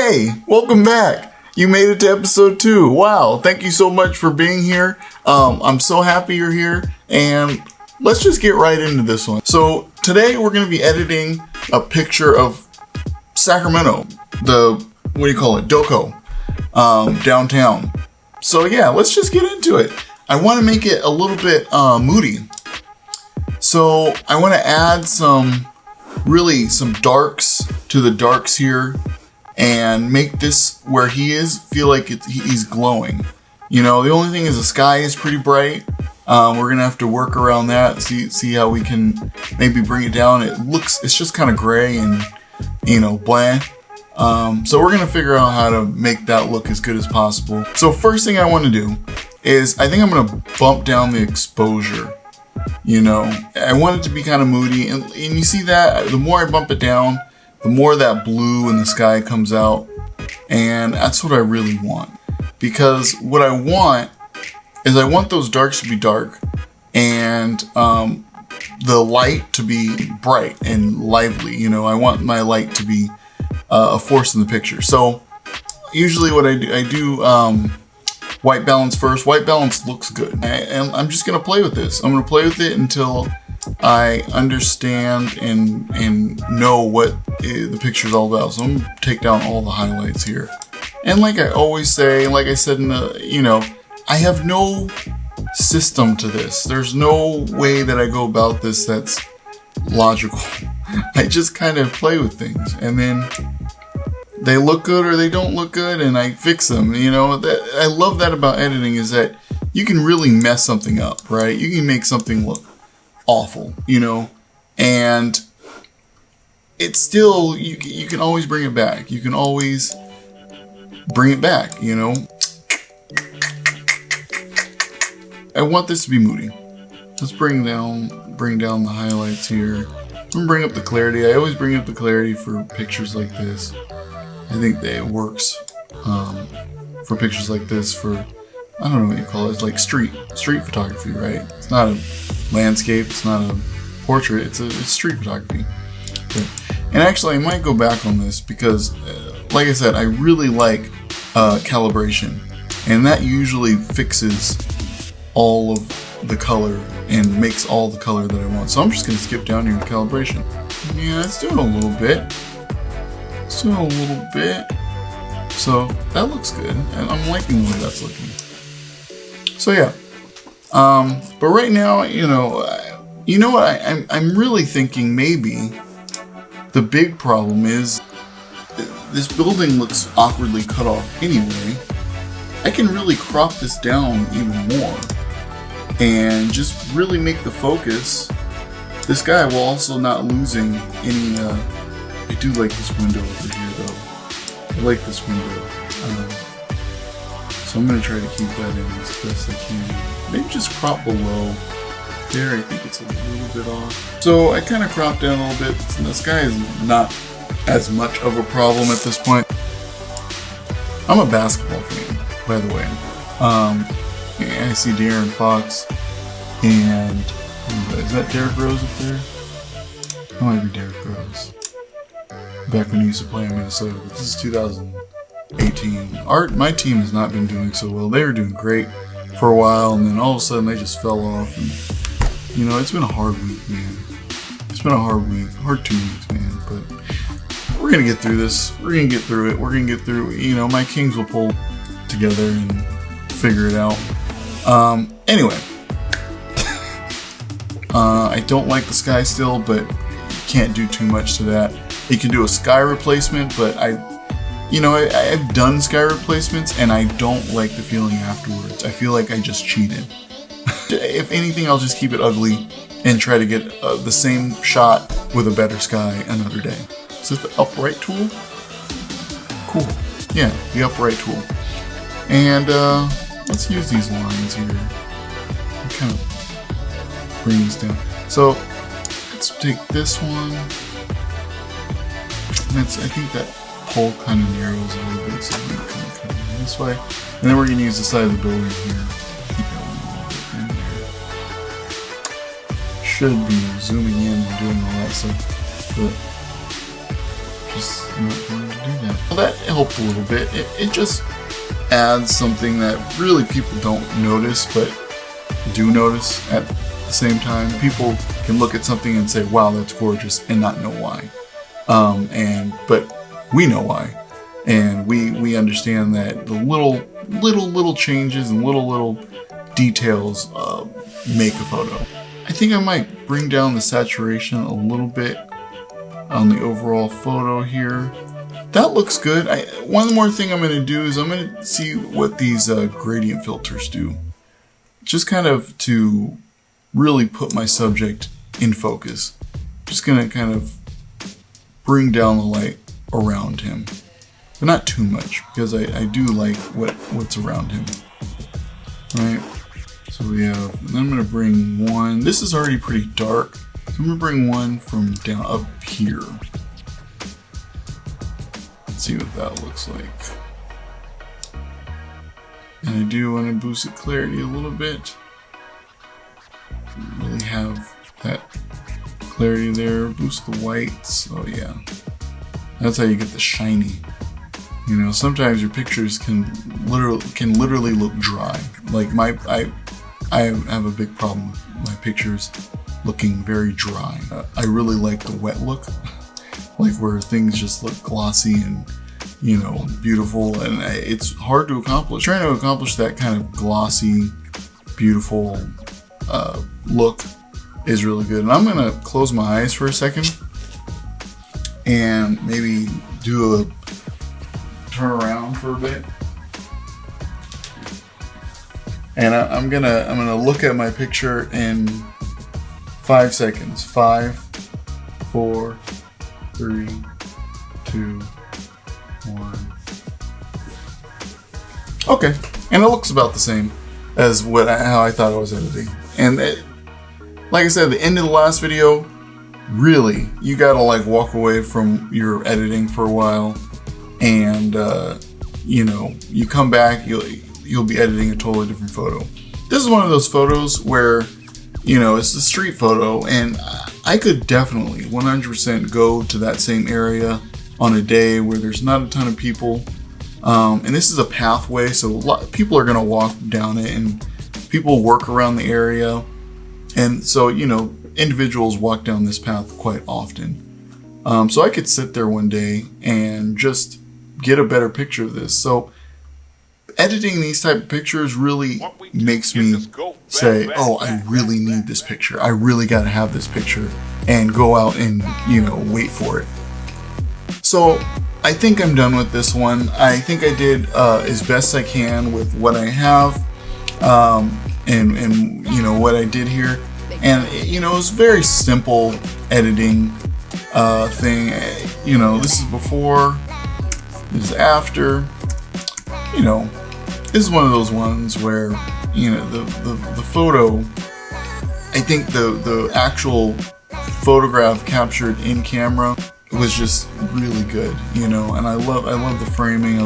Hey, welcome back. You made it to episode 2. Wow, thank you so much for being here. I'm so happy you're here, and let's just get right into this one. So today we're going to be editing a picture of Sacramento, Doco, downtown. So yeah, let's just get into it. I want to make it a little bit moody. So I want to add some darks to the darks here and make this where he is feel like he's glowing. You know, the only thing is the sky is pretty bright. We're gonna have to work around that, see how we can maybe bring it down. It's just kind of gray and, you know, bland. So we're gonna figure out how to make that look as good as possible. So first thing I want to do is I think I'm gonna bump down the exposure. You know, I want it to be kind of moody, and you see that the more I bump it down, the more that blue in the sky comes out, and that's what I really want. Because what I want is I want those darks to be dark, and the light to be bright and lively. You know, I want my light to be a force in the picture. So usually what I do white balance first. White balance looks good, and I'm just gonna play with this. I'm gonna play with it until I understand and know what the picture's all about. So I'm gonna take down all the highlights here. And like I always say, like I said I have no system to this. There's no way that I go about this that's logical. I just kind of play with things, and then they look good or they don't look good, and I fix them. You know, I love that about editing, is that you can really mess something up, right? You can make something look awful, you know, and it's still, you can always bring it back. You can always bring it back, you know. I want this to be moody. Let's bring down the highlights here. I'm gonna bring up the clarity. I always bring up the clarity for pictures like this. I think that it works for pictures like this, for, I don't know what you call it, it's like street photography, right? It's not a landscape, it's not a portrait, it's street photography. And actually, I might go back on this because, like I said, I really like calibration, and that usually fixes all of the color and makes all the color that I want. So I'm just gonna skip down here to calibration. Yeah, it's doing a little bit. So that looks good, and I'm liking the way that's looking. So yeah, but right now, you know what? I'm really thinking maybe the big problem is this building looks awkwardly cut off anyway. I can really crop this down even more and just really make the focus this guy while also not losing any. I do like this window over here, though. I like this window. So I'm going to try to keep that in as best I can. Maybe just crop below. There, I think it's a little bit off. So I kind of cropped down a little bit. And this guy is not as much of a problem at this point. I'm a basketball fan, by the way. I see Darren Fox, and is that Derrick Rose up there? That might be Derrick Rose. Back when he used to play in Minnesota, but this is 2018. My team has not been doing so well. They were doing great for a while, and then all of a sudden they just fell off. And you know, it's been a hard week, man. It's been a hard 2 weeks, man. But we're gonna get through this. We're gonna get through it. We're gonna get through. You know, my Kings will pull together and figure it out. Anyway, I don't like the sky still, but you can't do too much to that. You can do a sky replacement, but I've done sky replacements, and I don't like the feeling afterwards. I feel like I just cheated. If anything, I'll just keep it ugly and try to get the same shot with a better sky another day. Is this the upright tool? Cool. Yeah, the upright tool. And let's use these lines here and kind of bring this down. So let's take this one. I think that hole kind of narrows a little bit, so we can kind of cut it this way. And then we're going to use the side of the building here. Keep that one a little bit in there. Should be zooming in and doing all that stuff, but just not going to do that. Well, that helped a little bit. It just adds something that really people don't notice, but do notice at the same time. People can look at something and say, wow, that's gorgeous, and not know why. But we know why. And we understand that the little changes and little details make a photo. I think I might bring down the saturation a little bit on the overall photo here. That looks good. One more thing I'm going to do is I'm going to see what these gradient filters do. Just kind of to really put my subject in focus. Just going to kind of bring down the light around him. But not too much, because I do like what's around him. Alright, so we have, and then I'm going to bring one. This is already pretty dark, so I'm going to bring one from down up here. Let's see what that looks like. And I do want to boost the clarity a little bit. Really have that clarity there. Boost the whites. Oh yeah, that's how you get the shiny. You know, sometimes your pictures can literally look dry. Like I have a big problem with my pictures looking very dry. I really like the wet look, like where things just look glossy and, you know, beautiful, and it's hard to accomplish. Trying to accomplish that kind of glossy, beautiful look is really good. And I'm gonna close my eyes for a second and maybe do a turn around for a bit. And I'm gonna look at my picture in 5 seconds. 5, 4, 3, 2, 1. Okay, and it looks about the same as how I thought I was editing. And like I said at the end of the last video, really, you gotta like walk away from your editing for a while, and you know, you come back, you'll be editing a totally different photo. This is one of those photos where, you know, it's a street photo, and I could definitely 100% go to that same area on a day where there's not a ton of people. And this is a pathway, so a lot of people are gonna walk down it, and people work around the area. And so, you know, individuals walk down this path quite often. So I could sit there one day and just get a better picture of this. So editing these type of pictures really makes me say, oh, I really need this picture. I really got to have this picture, and go out and, you know, wait for it. So I think I'm done with this one. I think I did as best I can with what I have, and you know, what I did here. And, you know, it was very simple editing thing. You know, this is before, this is after. You know, this is one of those ones where, you know, the photo, I think the actual photograph captured in camera was just really good, you know. And I love the framing. I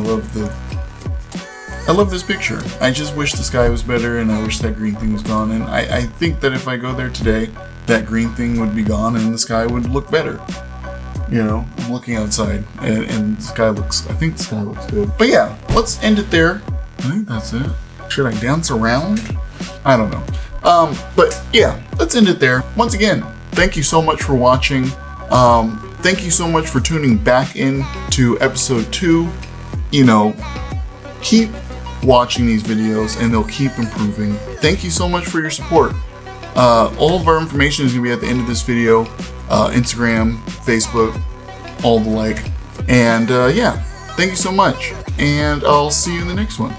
love this picture. I just wish the sky was better, and I wish that green thing was gone. And I think that if I go there today, that green thing would be gone and the sky would look better. You know, I'm looking outside, and the sky looks, I think the sky looks good. But yeah, let's end it there. I think that's it. Should I dance around? I don't know. But yeah, let's end it there. Once again, thank you so much for watching. Thank you so much for tuning back in to episode 2. You know, keep watching these videos and they'll keep improving. Thank you so much for your support. All of our information is going to be at the end of this video. Instagram, Facebook, all the like. And yeah, thank you so much. And I'll see you in the next one.